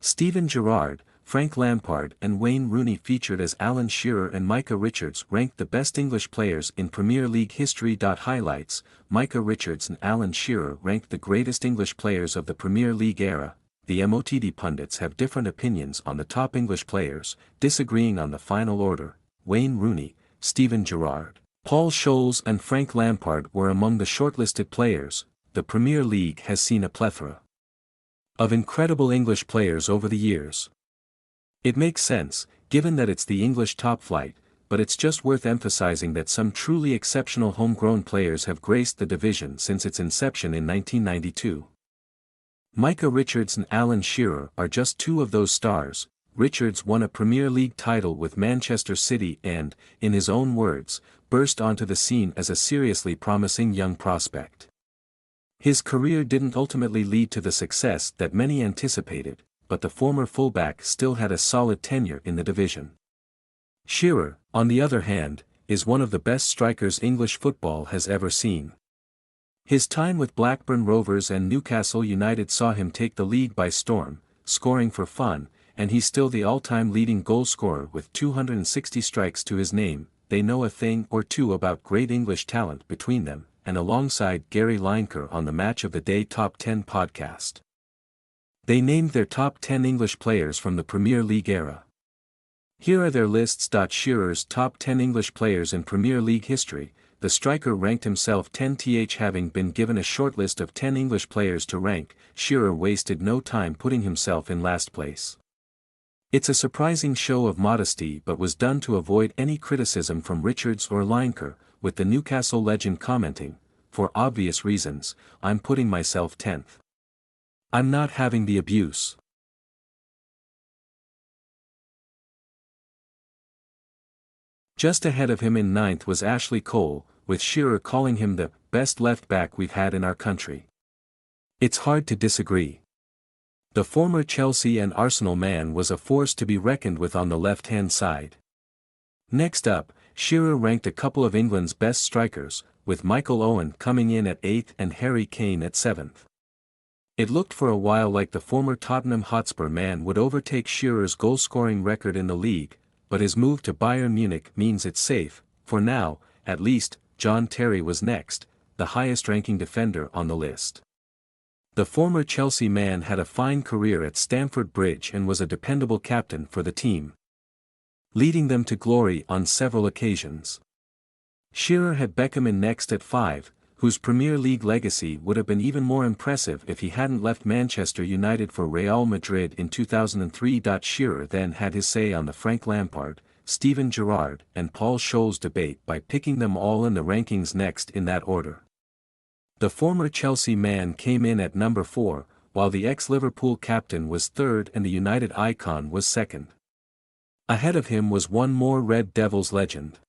Steven Gerrard, Frank Lampard and Wayne Rooney featured as Alan Shearer and Micah Richards ranked the best English players in Premier League history. Highlights: Micah Richards and Alan Shearer ranked the greatest English players of the Premier League era. The MOTD pundits have different opinions on the top English players, disagreeing on the final order. Wayne Rooney, Steven Gerrard, Paul Scholes and Frank Lampard were among the shortlisted players. The Premier League has seen a plethora of incredible English players over the years. It makes sense, given that it's the English top flight, but it's just worth emphasizing that some truly exceptional homegrown players have graced the division since its inception in 1992. Micah Richards and Alan Shearer are just two of those stars. Richards won a Premier League title with Manchester City and, in his own words, burst onto the scene as a seriously promising young prospect. His career didn't ultimately lead to the success that many anticipated, but the former fullback still had a solid tenure in the division. Shearer, on the other hand, is one of the best strikers English football has ever seen. His time with Blackburn Rovers and Newcastle United saw him take the league by storm, scoring for fun, and he's still the all-time leading goalscorer with 260 strikes to his name. They know a thing or two about great English talent between them, and alongside Gary Lineker on the Match of the Day Top 10 podcast. They named their top 10 English players from the Premier League era. Here are their lists. Shearer's top 10 English players in Premier League history. The striker ranked himself 10th. Having been given a shortlist of 10 English players to rank, Shearer wasted no time putting himself in last place. It's a surprising show of modesty but was done to avoid any criticism from Richards or Lineker, with the Newcastle legend commenting, "For obvious reasons, I'm putting myself 10th. I'm not having the abuse." Just ahead of him in 9th was Ashley Cole, with Shearer calling him the best left-back we've had in our country. It's hard to disagree. The former Chelsea and Arsenal man was a force to be reckoned with on the left-hand side. Next up, Shearer ranked a couple of England's best strikers, with Michael Owen coming in at 8th and Harry Kane at 7th. It looked for a while like the former Tottenham Hotspur man would overtake Shearer's goal-scoring record in the league, but his move to Bayern Munich means it's safe, for now, at least. John Terry was next, the highest-ranking defender on the list. The former Chelsea man had a fine career at Stamford Bridge and was a dependable captain for the team, leading them to glory on several occasions. Shearer had Beckham in next at 5, whose Premier League legacy would have been even more impressive if he hadn't left Manchester United for Real Madrid in 2003. Shearer then had his say on the Frank Lampard, Steven Gerrard and Paul Scholes debate by picking them all in the rankings next in that order. The former Chelsea man came in at number 4, while the ex-Liverpool captain was 3rd and the United icon was 2nd. Ahead of him was one more Red Devils legend.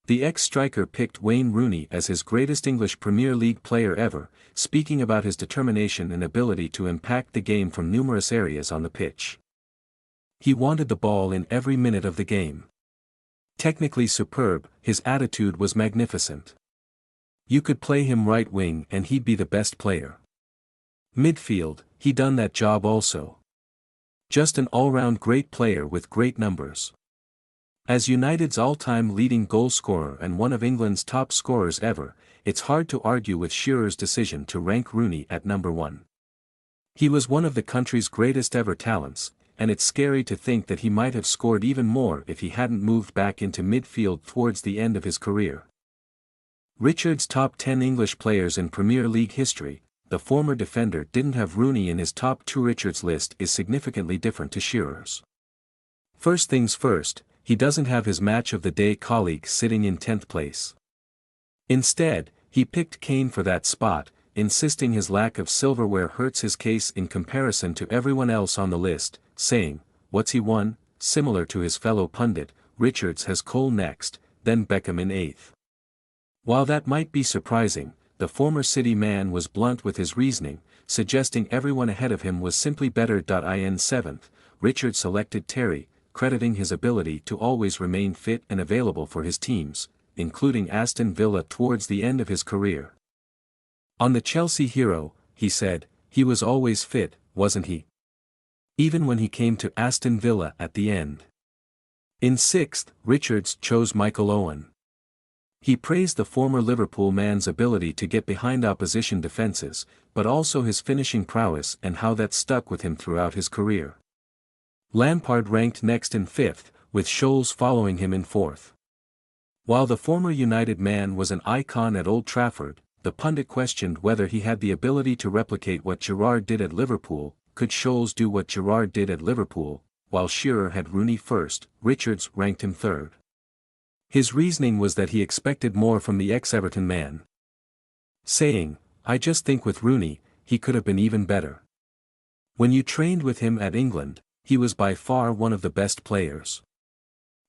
The ex-striker picked Wayne Rooney as his greatest English Premier League player ever, speaking about his determination and ability to impact the game from numerous areas on the pitch. He wanted the ball in every minute of the game. Technically superb, his attitude was magnificent. You could play him right wing and he'd be the best player. Midfield, he done that job also. Just an all-round great player with great numbers. As United's all-time leading goalscorer and one of England's top scorers ever, it's hard to argue with Shearer's decision to rank Rooney at number 1. He was one of the country's greatest ever talents, and it's scary to think that he might have scored even more if he hadn't moved back into midfield towards the end of his career. Richards' top 10 English players in Premier League history. The former defender didn't have Rooney in his top 2. Richards' list is significantly different to Shearer's. First things first, he doesn't have his match of the day colleague sitting in 10th place. Instead, he picked Kane for that spot, insisting his lack of silverware hurts his case in comparison to everyone else on the list, saying, "What's he won?" Similar to his fellow pundit, Richards has Cole next, then Beckham in 8th. While that might be surprising, the former City man was blunt with his reasoning, suggesting everyone ahead of him was simply better. In 7th, Richards selected Terry, crediting his ability to always remain fit and available for his teams, including Aston Villa towards the end of his career. On the Chelsea hero, he said, "He was always fit, wasn't he?" even when he came to Aston Villa at the end. In sixth, Richards chose Michael Owen. He praised the former Liverpool man's ability to get behind opposition defences, but also his finishing prowess and how that stuck with him throughout his career. Lampard ranked next in fifth, with Scholes following him in fourth. While the former United man was an icon at Old Trafford, the pundit questioned whether he had the ability to replicate what Gerrard did at Liverpool. Could Scholes do what Gerrard did at Liverpool? While Shearer had Rooney first, Richards ranked him third. His reasoning was that he expected more from the ex-Everton man, saying, "I just think with Rooney, he could have been even better. When you trained with him at England, he was by far one of the best players.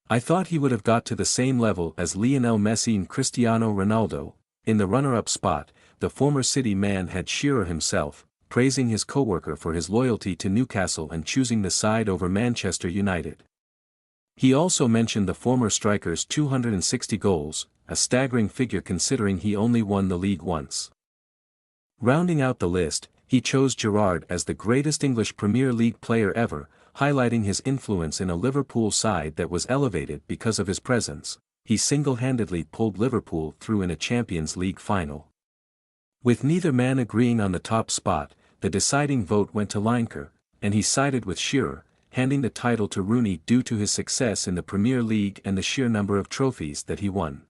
I thought he would have got to the same level as Lionel Messi and Cristiano Ronaldo." In the runner-up spot, the former City man had Shearer himself, praising his co-worker for his loyalty to Newcastle and choosing the side over Manchester United. He also mentioned the former striker's 260 goals, a staggering figure considering he only won the league once. Rounding out the list, he chose Gerrard as the greatest English Premier League player ever, highlighting his influence in a Liverpool side that was elevated because of his presence. He single-handedly pulled Liverpool through in a Champions League final. With neither man agreeing on the top spot, the deciding vote went to Lineker, and he sided with Shearer, handing the title to Rooney due to his success in the Premier League and the sheer number of trophies that he won.